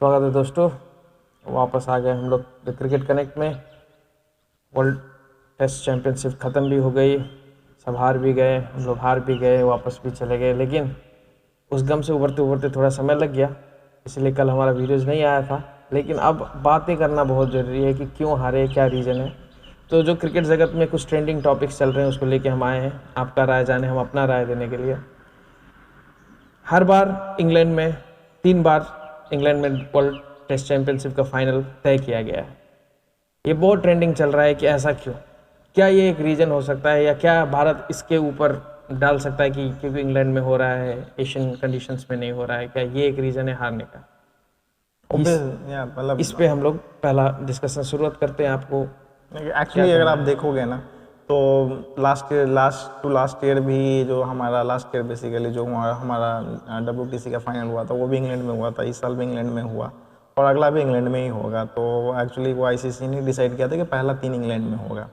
स्वागत है दोस्तों, वापस आ गए हम लोग द क्रिकेट कनेक्ट में। वर्ल्ड टेस्ट चैंपियनशिप ख़त्म भी हो गई, सब हार भी गए, हम लोग हार भी गए, वापस भी चले गए, लेकिन उस गम से उभरते उभरते थोड़ा समय लग गया, इसलिए कल हमारा वीडियोज़ नहीं आया था। लेकिन अब बातें करना बहुत ज़रूरी है कि क्यों हारे, क्या रीज़न है। तो जो क्रिकेट जगत में कुछ ट्रेंडिंग टॉपिक्स चल रहे हैं उसको लेके हम आए हैं आपका राय जाने, हम अपना राय देने के लिए। हर बार इंग्लैंड में 3 बार इंग्लैंड में वर्ल्ड टेस्ट चैंपियनशिप का फाइनल तय किया गया है। ये बहुत ट्रेंडिंग चल रहा है कि ऐसा क्यों, क्या ये एक रीज़न हो सकता है, या क्या भारत इसके ऊपर डाल सकता है कि क्योंकि इंग्लैंड में हो रहा है, एशियन कंडीशंस में नहीं हो रहा है, क्या ये एक रीज़न है हारने का? इस पे हम लोग पहला डिस्कशन शुरुआत करते हैं। आपको एक्चुअली अगर आप देखोगे ना तो लास्ट ईयर भी जो हमारा लास्ट ईयर बेसिकली जो हमारा WTC का फाइनल हुआ था वो भी इंग्लैंड में हुआ था, इस साल भी इंग्लैंड में हुआ और अगला भी इंग्लैंड में ही होगा। तो एक्चुअली वो ICC ने डिसाइड किया था कि पहला 3 इंग्लैंड में होगा।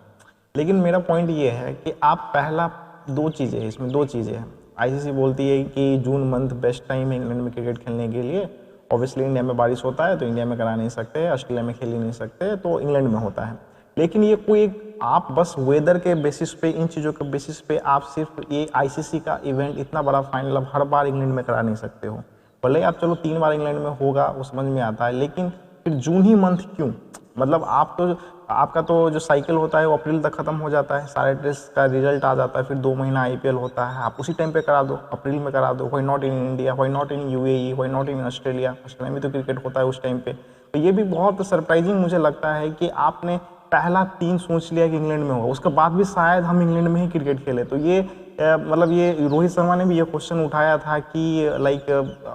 लेकिन मेरा पॉइंट ये है कि आप पहला दो चीज़ें हैं। ICC बोलती है कि जून मंथ बेस्ट टाइम है इंग्लैंड में क्रिकेट खेलने के लिए। ऑब्वियसली इंडिया में बारिश होता है तो इंडिया में करा नहीं सकते, ऑस्ट्रेलिया में खेल ही नहीं सकते, तो इंग्लैंड में होता है। लेकिन ये कोई आप बस वेदर के बेसिस पे, इन चीज़ों के बेसिस पे आप सिर्फ ये ICC का इवेंट इतना बड़ा फाइनल अब हर बार इंग्लैंड में करा नहीं सकते हो। भले आप चलो 3 बार इंग्लैंड में होगा वो समझ में आता है, लेकिन फिर जून ही मंथ क्यों? मतलब आपका तो जो साइकिल होता है वो अप्रैल तक खत्म हो जाता है, सारे टेस्ट का रिजल्ट आ जाता है, फिर 2 महीना IPL होता है, आप उसी टाइम पे करा दो, अप्रैल में करा दो। Why not in India, why not in UAE, why not in Australia में तो क्रिकेट होता है उस टाइम पे। तो ये भी बहुत सरप्राइजिंग मुझे लगता है कि आपने पहला 3 सोच लिया कि इंग्लैंड में होगा, उसके बाद भी शायद हम इंग्लैंड में ही क्रिकेट खेले। तो ये मतलब ये रोहित शर्मा ने भी ये क्वेश्चन उठाया था कि लाइक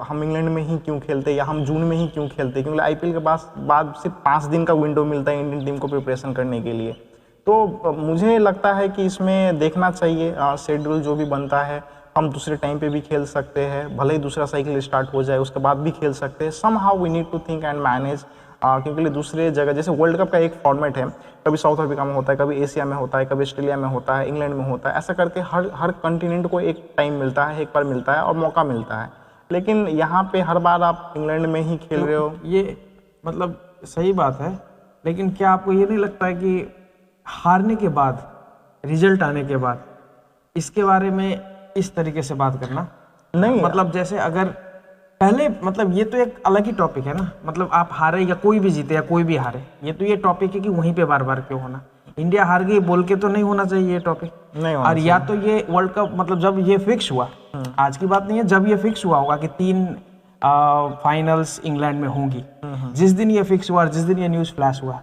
हम इंग्लैंड में ही क्यों खेलते या हम जून में ही क्यों खेलते, क्योंकि IPL के बाद सिर्फ 5 दिन का विंडो मिलता है इंडियन टीम को प्रिपरेशन करने के लिए। तो मुझे लगता है कि इसमें देखना चाहिए शेड्यूल जो भी बनता है, हम दूसरे टाइम पे भी खेल सकते हैं, भले ही दूसरा साइकिल स्टार्ट हो जाए उसके बाद भी खेल सकते हैं। Somehow we need to think and manage, क्योंकि दूसरे जगह जैसे वर्ल्ड कप का एक फॉर्मेट है, कभी साउथ अफ्रीका में होता है, कभी एशिया में होता है, कभी ऑस्ट्रेलिया में होता है, इंग्लैंड में होता है, ऐसा करके हर कंटिनेंट को एक टाइम मिलता है, एक बार मिलता है और मौका मिलता है। लेकिन यहाँ पे हर बार आप इंग्लैंड में ही खेल रहे हो। ये मतलब सही बात है, लेकिन क्या आपको ये नहीं लगता है कि हारने के बाद, रिजल्ट आने के बाद इसके बारे में इस तरीके से बात करना नहीं, मतलब जैसे अगर पहले, मतलब ये तो एक अलग ही टॉपिक है ना, मतलब आप हारे या कोई भी जीते या कोई भी हारे, ये तो ये टॉपिक है कि वहीं पे बार बार क्यों होना, इंडिया हार गई बोल के तो नहीं होना चाहिए ये टॉपिक नहीं। और या तो ये वर्ल्ड कप, मतलब जब ये फिक्स हुआ, आज की बात नहीं है, जब ये फिक्स हुआ होगा कि 3 फाइनल्स इंग्लैंड में होंगी, जिस दिन ये फिक्स हुआ, जिस दिन ये न्यूज़ फ्लैश हुआ,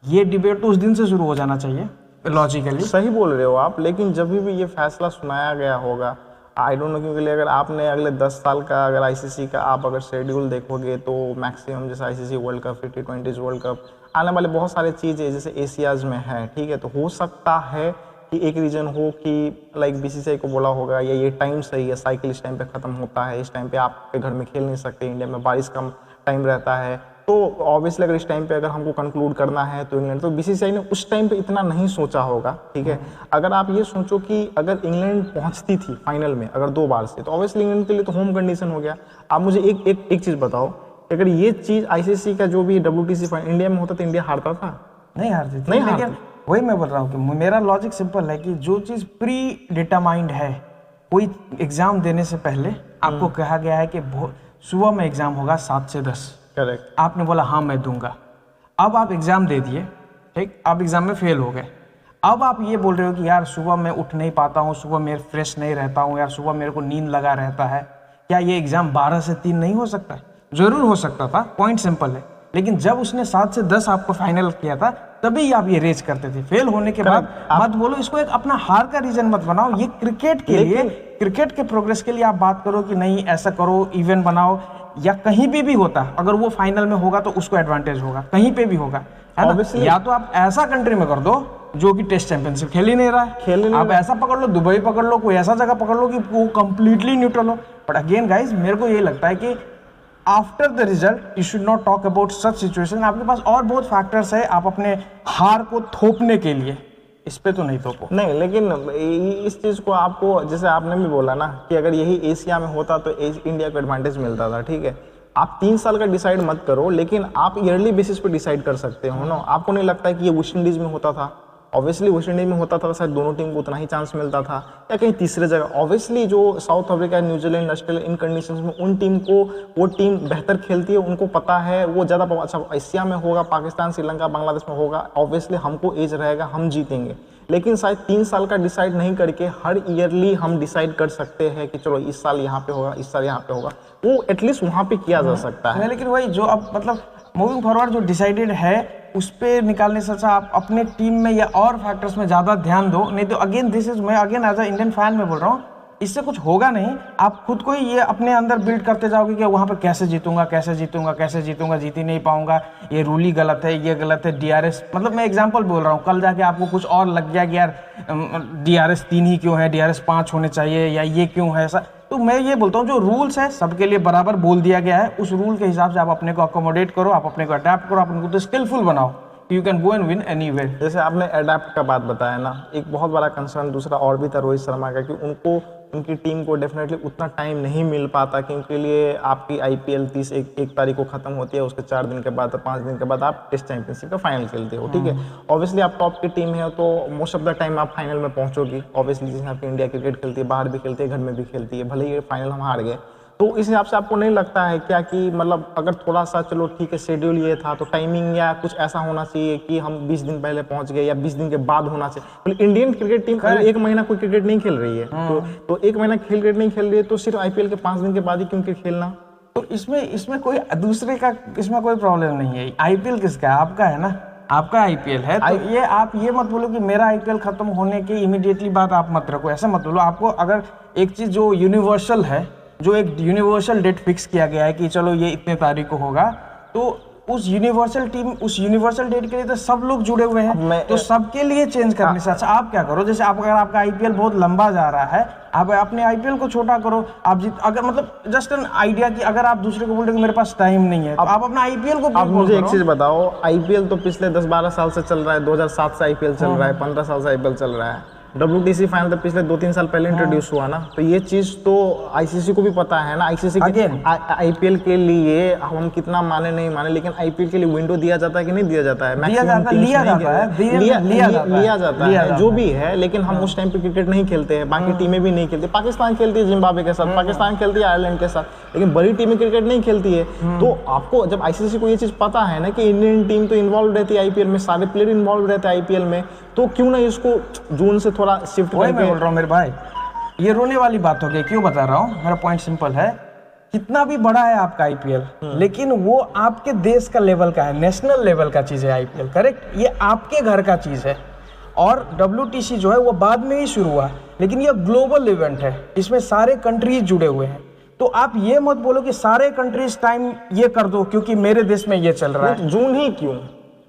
ये डिबेट तो उस दिन से शुरू हो जाना चाहिए लॉजिकली। सही बोल रहे हो आप, लेकिन जब भी ये फैसला सुनाया गया होगा, आई डोंट नो, क्योंकि अगर आपने अगले 10 साल का अगर ICC का आप अगर शेड्यूल देखोगे तो मैक्सिमम जैसे ICC वर्ल्ड कप, फिर T20 वर्ल्ड कप, आने वाले बहुत सारे चीज़ें जैसे एशियाज़ में है, ठीक है। तो हो सकता है कि एक रीज़न हो कि लाइक BCCI को बोला होगा या ये टाइम सही है, साइकिल इस टाइम पे ख़त्म होता है, इस टाइम पे आपके घर में खेल नहीं सकते, इंडिया में बारिश कम टाइम रहता है, तो ऑब्वियसली अगर इस टाइम पे अगर हमको कंक्लूड करना है तो इंग्लैंड, तो BCCI ने उस टाइम पे इतना नहीं सोचा होगा, ठीक है। अगर आप ये सोचो कि अगर इंग्लैंड पहुंचती थी फाइनल में अगर 2 बार से, तो ऑब्वियसली इंग्लैंड के लिए तो होम कंडीशन हो गया। आप मुझे एक चीज़ बताओ, अगर ये चीज़ ICC का जो भी WTC फाइनल इंडिया में होता तो इंडिया हारता था? नहीं हारती थी, लेकिन वही मैं बोल रहा हूँ कि मेरा लॉजिक सिंपल है कि जो चीज़ प्री डिटरमाइंड है, कोई एग्जाम देने से पहले आपको कहा गया है कि सुबह में एग्जाम होगा 7 से 10, करेक्ट, आपने बोला हाँ मैं दूंगा, अब आप एग्जाम दे दिए, ठीक, आप एग्जाम में फेल हो गए, अब आप ये बोल रहे हो कि यार सुबह मैं उठ नहीं पाता हूँ, सुबह मैं फ्रेश नहीं रहता हूँ, यार सुबह मेरे को नींद लगा रहता है, क्या ये एग्जाम 12 से 3 नहीं हो सकता? जरूर हो सकता था, पॉइंट सिंपल है, लेकिन जब उसने 7 से 10 आपको फाइनल किया था तभी आप ये रेज करते थे। फेल होने के बाद मत बोलो इसको एक अपना हार का रीजन मत बनाओ, ये क्रिकेट के लिए, क्रिकेट के प्रोग्रेस के लिए आप बात करो कि नहीं ऐसा करो, इवेंट बनाओ, या कहीं भी होता, अगर वो फाइनल में होगा तो उसको एडवांटेज होगा, कहीं पे भी होगा, है ना? या तो आप ऐसा कंट्री में कर दो जो कि टेस्ट चैंपियनशिप खेल ही नहीं रहा है, आप ऐसा पकड़ लो, दुबई पकड़ लो, कोई ऐसा जगह पकड़ लो कि वो कंप्लीटली न्यूट्रल हो। बट अगेन गाइज, मेरे को ये लगता है कि after the result you should not talk about such situation. आपके पास और बहुत फैक्टर्स है, आप अपने हार को थोपने के लिए इस पे तो नहीं थोपो। नहीं, लेकिन इस चीज़ को आपको, जैसे आपने भी बोला ना कि अगर यही एशिया में होता तो इंडिया को एडवांटेज मिलता था, ठीक है। आप 3 साल का डिसाइड मत करो, लेकिन आप ईयरली बेसिस पे डिसाइड कर सकते हो ना। आपको नहीं लगता है कि ये वेस्ट इंडीज में होता था? ऑब्वियसली वेस्ट इंडीज में होता था, शायद दोनों टीम को उतना ही चांस मिलता था, या कहीं तीसरे जगह। ऑब्वियसली जो साउथ अफ्रीका, न्यूजीलैंड, ऑस्ट्रेलिया, इन कंडीशंस में उन टीम को, वो टीम बेहतर खेलती है, उनको पता है, वो ज़्यादा अच्छा एशिया में होगा, पाकिस्तान, श्रीलंका, बांग्लादेश में होगा, ऑब्वियसली हमको एज रहेगा, हम जीतेंगे। लेकिन शायद 3 साल का डिसाइड नहीं करके हर ईयरली हम डिसाइड कर सकते हैं कि चलो इस साल यहाँ पे होगा, इस साल यहाँ पे होगा, वो एटलीस्ट वहाँ पे किया जा सकता है। लेकिन वही जो अब मतलब मूविंग फॉरवर्ड जो डिसाइडेड है उस पे निकालने से अच्छा आप अपने टीम में या और फैक्टर्स में ज़्यादा ध्यान दो। नहीं तो अगेन दिस इज, मैं again as a Indian fan में बोल रहा हूँ, इससे कुछ होगा नहीं। आप खुद को ही ये अपने अंदर बिल्ड करते जाओगे कि वहाँ पे कैसे जीतूंगा, कैसे जीतूंगा, कैसे जीतूंगा, जीत ही नहीं पाऊंगा, ये रूल ही गलत है, ये गलत है, डीआरएस, मतलब मैं एग्जांपल बोल रहा हूँ, कल जाके आपको कुछ और लग गया कि यार डीआरएस 3 ही क्यों है, डीआरएस 5 होने चाहिए, या ये क्यों है ऐसा। तो मैं ये बोलता हूँ जो रूल्स है सबके लिए बराबर बोल दिया गया है, उस रूल के हिसाब से आप अपने को अकोमोडेट करो, आप अपने को अडेप्ट करो, अपने को तो स्किलफुल बनाओ, you can go and win anywhere. जैसे आपने अडेप्ट का बात बताया ना, एक बहुत बड़ा कंसर्न दूसरा और भी था रोहित शर्मा का, कि उनको, उनकी टीम को डेफिनेटली उतना टाइम नहीं मिल पाता, क्योंकि लिए आपकी आईपीएल 1 तारीख को खत्म होती है, उसके 4 दिन के बाद, 5 दिन के बाद आप टेस्ट चैंपियनशिप का फाइनल खेलते हो, ठीक है। ऑब्वियसली आप टॉप की टीम है तो मोस्ट ऑफ द टाइम आप फाइनल में पहुंचोगी। ऑब्वियसली जैसे आपकी इंडिया क्रिकेट खेलती है, बाहर भी खेलती है, घर में भी खेलती है, भले ही फाइनल हम हार गए, तो इस हिसाब से आपको नहीं लगता है क्या कि मतलब अगर थोड़ा सा, चलो ठीक है शेड्यूल ये था, तो टाइमिंग या कुछ ऐसा होना चाहिए कि हम 20 दिन पहले पहुंच गए, या 20 दिन के बाद होना चाहिए। तो इंडियन क्रिकेट टीम 1 महीना कोई क्रिकेट नहीं खेल रही है, तो 1 महीना क्रिकेट नहीं खेल रही है, तो सिर्फ आईपीएल के 5 दिन के बाद ही क्यों खेलना? तो इसमें कोई दूसरे का, इसमें कोई प्रॉब्लम नहीं है। आईपीएल किसका है? आपका है ना, आपका आईपीएल है। तो ये आप ये मत बोलो कि मेरा आईपीएल खत्म होने के इमीडिएटली बाद आप मत रखो, ऐसा मत बोलो। आपको अगर एक चीज जो यूनिवर्सल है, जो एक यूनिवर्सल डेट फिक्स किया गया है कि चलो ये इतने तारीख को होगा, तो उस यूनिवर्सल डेट के लिए तो सब लोग जुड़े हुए हैं, तो सबके लिए चेंज करने से अच्छा आप क्या करो, जैसे आप, अगर आपका आईपीएल बहुत लंबा जा रहा है, आप अपने आईपीएल को छोटा करो। आप अगर मतलब जस्ट एन आइडिया कि अगर आप दूसरे को बोल रहे हो कि मेरे पास टाइम नहीं है, तो आप अपना आईपीएल को, आप मुझे एक चीज बताओ, आईपीएल तो पिछले 10-12 साल से चल रहा है, 2007 से आईपीएल चल रहा है, 15 साल से आईपीएल चल रहा है। WTC फाइनल तो पिछले 2-3 साल पहले इंट्रोड्यूस हुआ ना, तो ये चीज तो आईसीसी को भी पता है ना। आईसीसी आईपीएल के लिए हम कितना माने नहीं माने, लेकिन आईपीएल के लिए विंडो दिया जाता है कि नहीं दिया जाता है? लिया जाता है जो भी है, लेकिन हम उस टाइम पे क्रिकेट नहीं खेलते हैं, बाकी टीमें भी नहीं खेलती। पाकिस्तान खेलती है जिम्बाब्वे के साथ, पाकिस्तान खेलती है आयरलैंड के साथ, लेकिन बड़ी टीमें क्रिकेट नहीं खेलती है। तो आपको जब आईसीसी को ये चीज पता है ना कि इंडियन टीम तो इन्वॉल्व रहती है आईपीएल में, सारे प्लेयर इन्वॉल्व रहते हैं आईपीएल में, तो क्यों ना इसको जून से थोड़ा शिफ्ट करके। मैं बोल रहा हूँ मेरे भाई, ये रोने वाली बात हो गई। क्यों बता रहा हूँ, मेरा पॉइंट सिंपल है, कितना भी बड़ा है आपका आईपीएल, लेकिन वो आपके देश का लेवल का है, नेशनल लेवल का चीज है आईपीएल, करेक्ट? ये आपके घर का चीज है। और WTC जो है वो बाद में ही शुरू हुआ, लेकिन ये ग्लोबल इवेंट है, इसमें सारे कंट्रीज जुड़े हुए हैं। तो आप ये मत बोलो कि सारे कंट्रीज टाइम ये कर दो क्योंकि मेरे देश में ये चल रहा है। जून ही क्यों?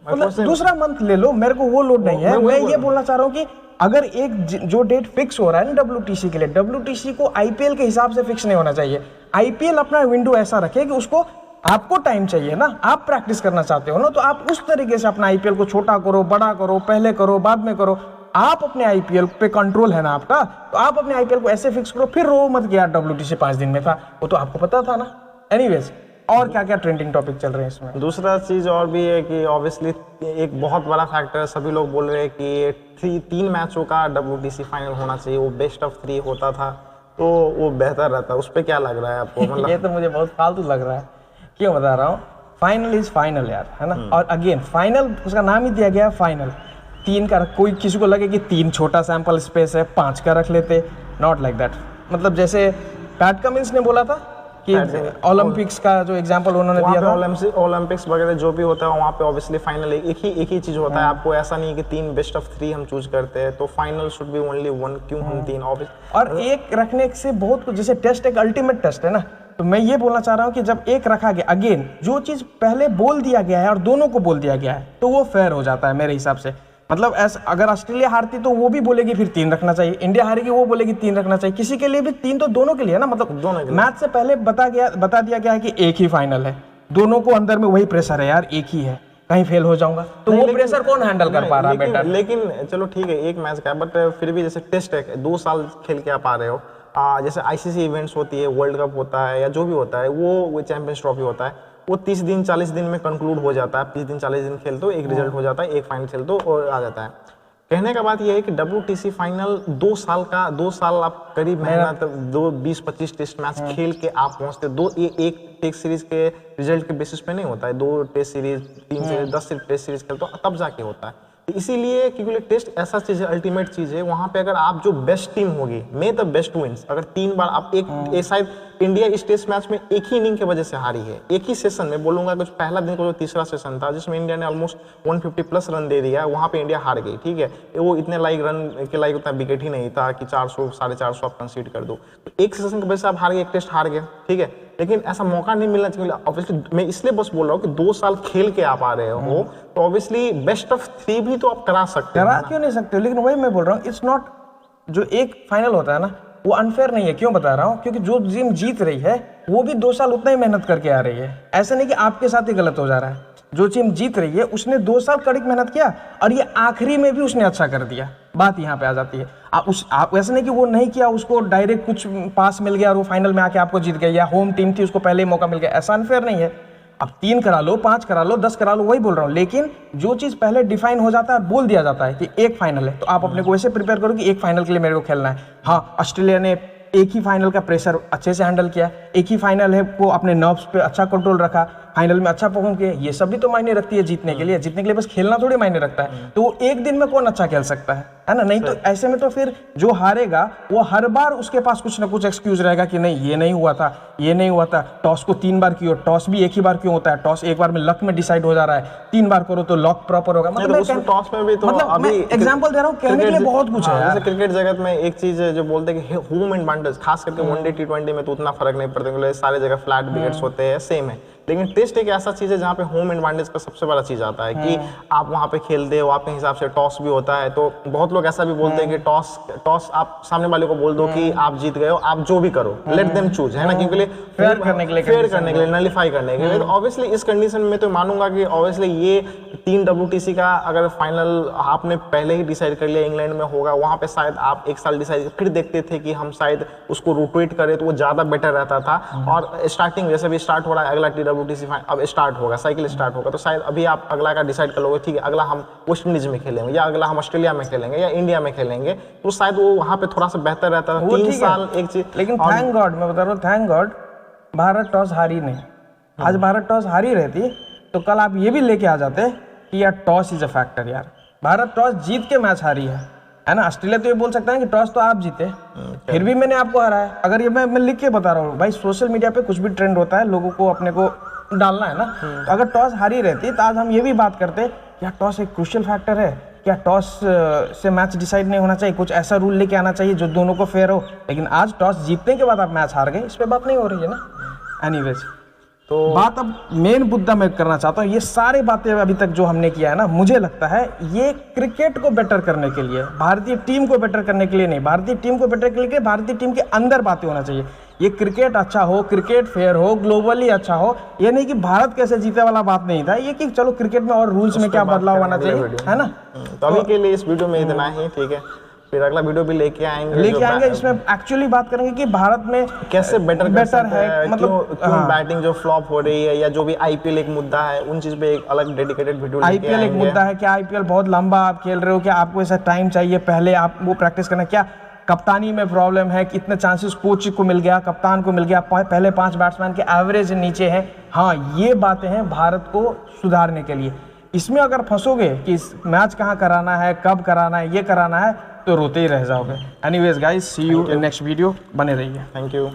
मतलब दूसरा मंथ ले लो, मेरे को वो लोड नहीं है। मैं ये बोलना चाह रहा हूँ कि अगर एक जो डेट फिक्स हो रहा है ना WTC के लिए, WTC को आईपीएल के हिसाब से फिक्स नहीं होना चाहिए। आईपीएल अपना विंडो ऐसा रखे कि उसको, आपको टाइम चाहिए ना, आप प्रैक्टिस करना चाहते हो ना, तो आप उस तरीके से अपना आईपीएल को छोटा करो, बड़ा करो, पहले करो, बाद में करो। आप अपने आईपीएल पे कंट्रोल है ना आपका, तो आप अपने आईपीएल को ऐसे फिक्स करो, फिर रो मत कि यार WTC 5 दिन में था, वो तो आपको पता था ना। एनीवेज, और क्या क्या ट्रेंडिंग टॉपिक चल रहे हैं इसमें? दूसरा चीज और भी है कि ऑब्वियसली एक बहुत बड़ा फैक्टर, सभी लोग बोल रहे हैं कि 3 मैचों का WTC फाइनल होना चाहिए, वो बेस्ट ऑफ 3 होता था तो वो बेहतर रहता। उस पर क्या लग रहा है आपको? मतलब ये तो मुझे बहुत फालतू लग रहा है। क्यों बता रहा हूँ, फाइनल इज फाइनल यार, है ना। और अगेन फाइनल, उसका नाम ही दिया गया फाइनल। 3 का, कोई किसी को लगे कि 3 छोटा सैंपल स्पेस है, 5 का रख लेते, नॉट लाइक दैट। मतलब जैसे पैट कमिंस ने बोला था कि ओलंपिक्स का जो एग्जांपल उन्होंने दिया था, ओलंपिक्स वगैरह जो भी होता है वहाँ पे ऑब्वियसली फाइनल एक ही चीज होता है। आपको ऐसा नहीं है कि 3 बेस्ट ऑफ 3 हम चूज करते हैं, तो फाइनल शुड बी ओनली 1, क्यों हम 3? और एक रखने से बहुत कुछ, जैसे टेस्ट एक अल्टीमेट टेस्ट है ना, तो मैं ये बोलना चाह रहा हूँ कि जब एक रखा गया, अगेन जो चीज पहले बोल दिया गया है और दोनों को बोल दिया गया है, तो वो फेयर हो जाता है मेरे हिसाब से। मतलब ऐसा, अगर ऑस्ट्रेलिया हारती तो वो भी बोलेगी फिर 3 रखना चाहिए, इंडिया हारेगी वो बोलेगी 3 रखना चाहिए, किसी के लिए भी 3, तो दोनों के लिए है ना। मतलब मैच से पहले बता दिया गया है कि एक ही फाइनल है, दोनों को अंदर में वही प्रेशर है यार, एक ही है, कहीं फेल हो जाऊंगा तो वो प्रेशर कौन हैंडल कर पा रहा है बेटा? लेकिन चलो ठीक है, एक मैच का, बट फिर भी जैसे टेस्ट है, 2 साल खेल के आप आ रहे हो, जैसे आईसीसी इवेंट्स होती है, वर्ल्ड कप होता है या जो भी होता है, वो चैंपियंस ट्रॉफी होता है, वो 30 दिन 40 दिन में कंक्लूड हो जाता है। 30 दिन 40 दिन खेलते हो, एक रिजल्ट हो जाता है, एक फाइनल खेलते हो और आ जाता है। कहने का बात यह है कि WTC फाइनल 2 साल आप करीब मेहनत 20-25 टेस्ट मैच खेल के आप पहुंचते। एक टेस्ट सीरीज के रिजल्ट के बेसिस पे नहीं होता है, 2 test series 3 series 10 test series खेलते हो तब जाके होता है। तो इसीलिए क्योंकि टेस्ट ऐसा चीज है, अल्टीमेट चीज है, वहां पे अगर आप जो बेस्ट टीम होगी, मे द बेस्ट विंस, अगर 3 बार आप एक शायद इंडिया इस टेस्ट मैच में एक ही इनिंग की वजह से हारी है, एक ही सेशन में बोलूंगा कि पहला दिन का जो तीसरा सेशन था जिसमें इंडिया ने ऑलमोस्ट 150 प्लस रन दे दिया, वहां पे इंडिया हार गई, ठीक है। वो इतने लाइक रन के लाइक उतना विकेट ही नहीं था कि 400 450 आप कंसीड कर दो। तो एक सेशन की वजह से आप हार गए, एक टेस्ट हार गए, ठीक है। लेकिन ऐसा मौका नहीं मिलना चाहिए। ऑब्वियसली मैं इसलिए बस बोल रहा हूँ कि 2 साल खेल के आप आ रहे हो, तो ऑब्वियसली बेस्ट ऑफ 3 भी तो आप करा सकते हो। करा क्यों नहीं सकते? लेकिन वही मैं बोल रहा हूँ, इट्स नॉट, जो एक फाइनल होता है ना वो अनफेयर नहीं है। क्यों बता रहा हूँ? क्योंकि जो टीम जीत रही है वो भी 2 साल उतना ही मेहनत करके आ रही है। ऐसा नहीं कि आपके साथ ही गलत हो जा रहा है। जो टीम जीत रही है उसने 2 साल कड़ी मेहनत किया और ये आखिरी में भी उसने अच्छा कर दिया। बात यहाँ पे आ जाती है। आप ऐसा नहीं कि वो नहीं किया, उसको डायरेक्ट कुछ पास मिल गया और वो फाइनल में आके आपको जीत गया, या होम टीम थी उसको पहले ही मौका मिल गया। ऐसा अनफेयर नहीं है। अब 3 करा लो, 5 करा लो, 10 करा लो, वही बोल रहा हूँ। लेकिन जो चीज़ पहले डिफाइन हो जाता है, बोल दिया जाता है कि एक फाइनल है, तो आप अपने को वैसे प्रिपेयर करो कि एक फाइनल के लिए मेरे को खेलना है। हाँ, ऑस्ट्रेलिया ने एक ही फाइनल का प्रेशर अच्छे से हैंडल किया, एक ही फाइनल है, वो अपने नर्व्स पे अच्छा कंट्रोल रखा, फाइनल में अच्छा परफॉर्म किया। ये सब भी तो मायने रखती है जीतने के लिए। जीतने के लिए बस खेलना थोड़ी मायने रखता है। तो वो एक दिन में कौन अच्छा खेल सकता है ना? नहीं तो ऐसे में तो फिर जो हारेगा वो हर बार उसके पास कुछ ना कुछ एक्सक्यूज रहेगा कि नहीं ये नहीं हुआ था, ये नहीं हुआ था, टॉस को 3 बार क्यों, टॉस भी एक ही बार क्यों होता है, टॉस एक बार में लक में डिसाइड हो जा रहा है, 3 बार करो तो लॉक प्रॉपर होगा। मतलब टॉस में भी तो अभी एग्जांपल दे रहा हूँ, कहने के लिए बहुत कुछ है। जैसे क्रिकेट जगत में एक चीज जो बोलते हैं कि होम एडवांटेज, खास करके वनडे T20 में तो उतना फर्क नहीं पड़ता, सारे जगह फ्लैट विकेट्स होते हैं, सेम है। लेकिन टेस्ट एक ऐसा चीज है जहाँ पे होम एडवांटेज का सबसे बड़ा चीज आता है कि आप वहाँ पे खेलते हो, आपके हिसाब से टॉस भी होता है। तो बहुत लोग ऐसा भी बोलते हैं कि टॉस आप सामने वाले को बोल दो कि आप जीत गए हो, आप जो भी करो, लेट देम चूज, है ना, क्योंकि फेयर करने के लिए नलिफाई करने के लिए। तो ऑब्वियसली इस कंडीशन में तो मानूंगा कि ऑब्वियसली ये 3 WTC का अगर फाइनल आपने पहले ही डिसाइड कर लिया इंग्लैंड में होगा, वहाँ पे शायद आप 1 साल डिसाइड फिर देखते थे कि हम शायद उसको रोटेट करें तो वो ज्यादा बेटर रहता था। और स्टार्टिंग जैसे भी स्टार्ट हो रहा है, अगला WTC अब स्टार्ट होगा, साइकिल स्टार्ट होगा, तो शायद अभी आप अगला का डिसाइड कर लोगे, ठीक है अगला हम वेस्ट इंडीज में खेलेंगे, या अगला हम ऑस्ट्रेलिया में खेलेंगे, या इंडिया में खेलेंगे, तो शायद वो वहाँ पे थोड़ा सा बेहतर रहता था। 3 साल एक चीज। लेकिन थैंक गॉड, मैं बता रहा हूँ, थैंक गॉड भारत टॉस हारी नहीं। आज भारत टॉस हारी रहती तो कल आप ये भी लेके आ जाते कि यार टॉस इज अ फैक्टर। यार भारत टॉस जीत के मैच हारी है ना। ऑस्ट्रेलिया तो ये बोल सकता है कि टॉस तो आप जीते, फिर भी मैंने आपको हराया। अगर ये मैं लिख के बता रहा हूँ भाई, सोशल मीडिया पे कुछ भी ट्रेंड होता है, लोगों को अपने को डालना है ना। तो अगर टॉस हारी रहती तो आज हम ये भी बात करते क्या टॉस एक क्रूशियल फैक्टर है, क्या टॉस से मैच डिसाइड नहीं होना चाहिए, कुछ ऐसा रूल लेके आना चाहिए जो दोनों को फेयर हो। लेकिन आज टॉस जीतने के बाद आप मैच हार गए, इस पे बात नहीं हो रही है ना। एनीवेज, तो बात अब मेन मुद्दा मैं करना चाहता हूँ। ये सारी बातें अभी तक जो हमने किया है ना, मुझे लगता है ये क्रिकेट को बेटर करने के लिए, भारतीय टीम को बेटर करने के लिए नहीं, भारतीय टीम को बेटर करने के लिए भारतीय टीम के अंदर बातें होना चाहिए। ये क्रिकेट अच्छा हो, क्रिकेट फेयर हो, ग्लोबली अच्छा हो। ये नहीं कि भारत कैसे जीते वाला बात नहीं था, ये कि चलो क्रिकेट में और रूल्स में क्या बदलाव आना चाहिए, है ना। तो अभी के लिए इस वीडियो में इतना ही, ठीक है। फिर अगला वीडियो भी लेके आएंगे जिसमें एक्चुअली बात करेंगे कि भारत में कैसे बेटर है, मतलब क्यों बैटिंग जो फ्लॉप हो रही है, या जो भी IPL एक मुद्दा है, उन चीज पे एक अलग डेडिकेटेड वीडियो लेके आएंगे। IPL एक मुद्दा है, क्या IPL बहुत लंबा आप खेल रहे हो, क्या आपको ऐसा टाइम चाहिए, पहले आप वो प्रैक्टिस करना, क्या कप्तानी में प्रॉब्लम है, कितने चांसेस कोच को मिल गया, कप्तान को मिल गया, पहले 5 बैट्समैन के एवरेज नीचे है। हाँ, ये बातें हैं भारत को सुधारने के लिए। इसमें अगर फंसोगे कि मैच कहाँ कराना है, कब कराना है, ये कराना है, तो रोते ही रह जाओगे। Anyways guys, see you in next video, बने रहिए। Thank you.